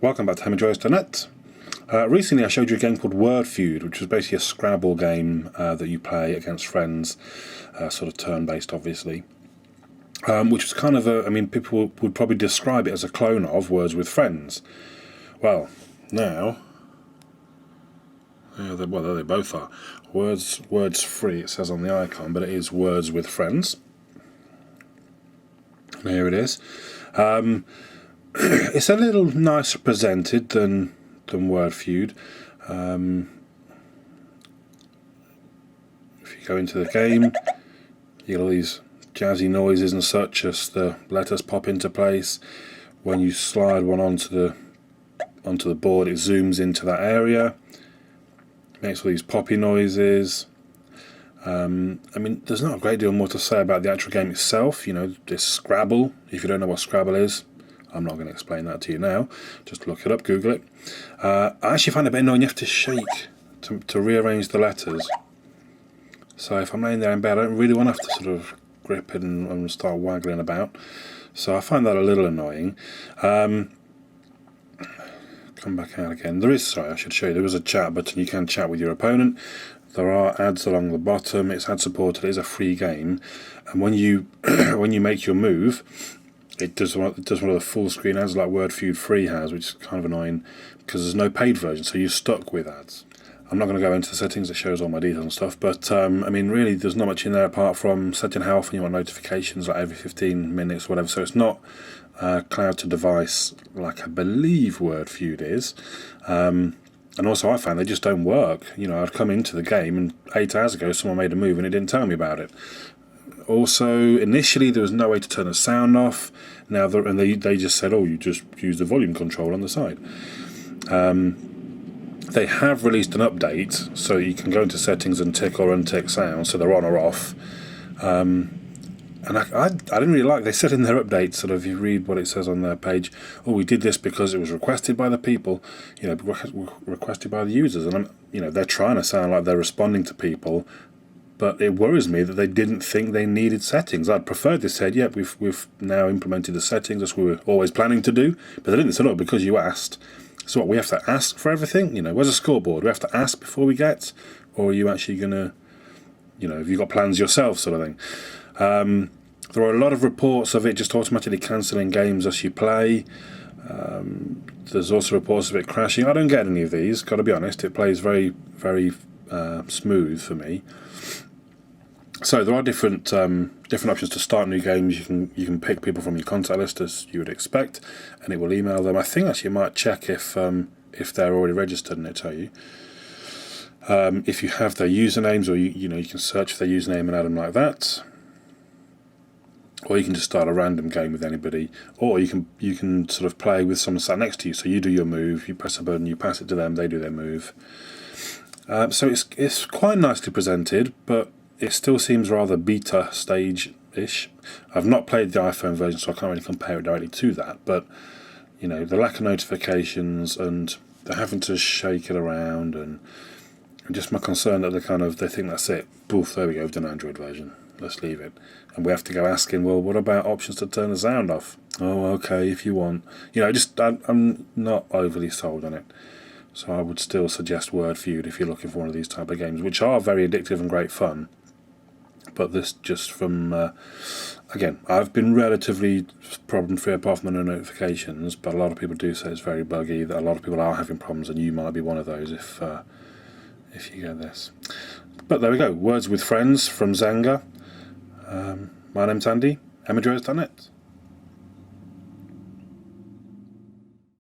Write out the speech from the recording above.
Welcome back to HamaJoys.net. Recently I showed you a game called Word Feud, which was basically a Scrabble game that you play against friends, sort of turn-based obviously, which was kind of a, I mean, people would probably describe it as a clone of Words with Friends. Well, now, there they both are. Words free, it says on the icon, but it is Words with Friends. And here it is. It's a little nicer presented than Word Feud. If you go into the game, you get all these jazzy noises and such as the letters pop into place. When you slide one onto the board, it zooms into that area, makes all these poppy noises. I mean, there's not a great deal more to say about the actual game itself. You know, this Scrabble. If you don't know what Scrabble is, I'm not going to explain that to you now. Just look it up, Google it. I actually find it a bit annoying. You have to shake to rearrange the letters. So if I'm laying there in bed, I don't really want to have to sort of grip it and start waggling about. So I find that a little annoying. Come back out again. Sorry, I should show you. There is a chat button. You can chat with your opponent. There are ads along the bottom. It's ad supported. It is a free game. And when you when you make your move, it does one of the full screen ads like Word Feud Free has, which is kind of annoying because there's no paid version, so you're stuck with ads. I'm not going to go into the settings, it shows all my details and stuff, but I mean, really, there's not much in there apart from setting how often you want notifications, like every 15 minutes or whatever, so it's not cloud to device like I believe Word Feud is. And also I found they just don't work. You know, I'd come into the game and 8 hours ago someone made a move and it didn't tell me about it. Also, initially there was no way to turn the sound off. Now, they just said, oh, you just use the volume control on the side. They have released an update, so you can go into settings and tick or untick sound, so they're on or off. And I didn't really like, they said in their update, sort of, you read what it says on their page, oh, we did this because it was requested by the people, you know, requested by the users. And, you know, they're trying to sound like they're responding to people, but it worries me that they didn't think they needed settings. I'd prefer they said, yeah, we've now implemented the settings as we were always planning to do, but they didn't say, look, because you asked. So what, we have to ask for everything? You know, where's a scoreboard? Do we have to ask before we get? Or are you actually going to, you know, have you got plans yourself, sort of thing? There are a lot of reports of it just automatically cancelling games as you play. There's also reports of it crashing. I don't get any of these, got to be honest. It plays very, very smooth for me. So there are different options to start new games. You can pick people from your contact list as you would expect, and it will email them. I think actually you might check if they're already registered, and it'll tell you. If you have their usernames, or you can search for their username and add them like that. Or you can just start a random game with anybody, or you can sort of play with someone sat next to you. So you do your move, you press a button, you pass it to them, they do their move. So it's quite nicely presented, but it still seems rather beta stage-ish. I've not played the iPhone version, so I can't really compare it directly to that. But you know, the lack of notifications and they're having to shake it around, and just my concern that they think that's it. Boof, there we go, we've done an Android version. Let's leave it. And we have to go asking, well, what about options to turn the sound off? Oh, okay, if you want. You know, I'm not overly sold on it. So I would still suggest Word Feud if you're looking for one of these type of games, which are very addictive and great fun. But this just from, again, I've been relatively problem-free apart from the no notifications, but a lot of people do say it's very buggy, that a lot of people are having problems, and you might be one of those if you get this. But there we go, Words with Friends from Zanga. My name's Andy, HamaJoys.net.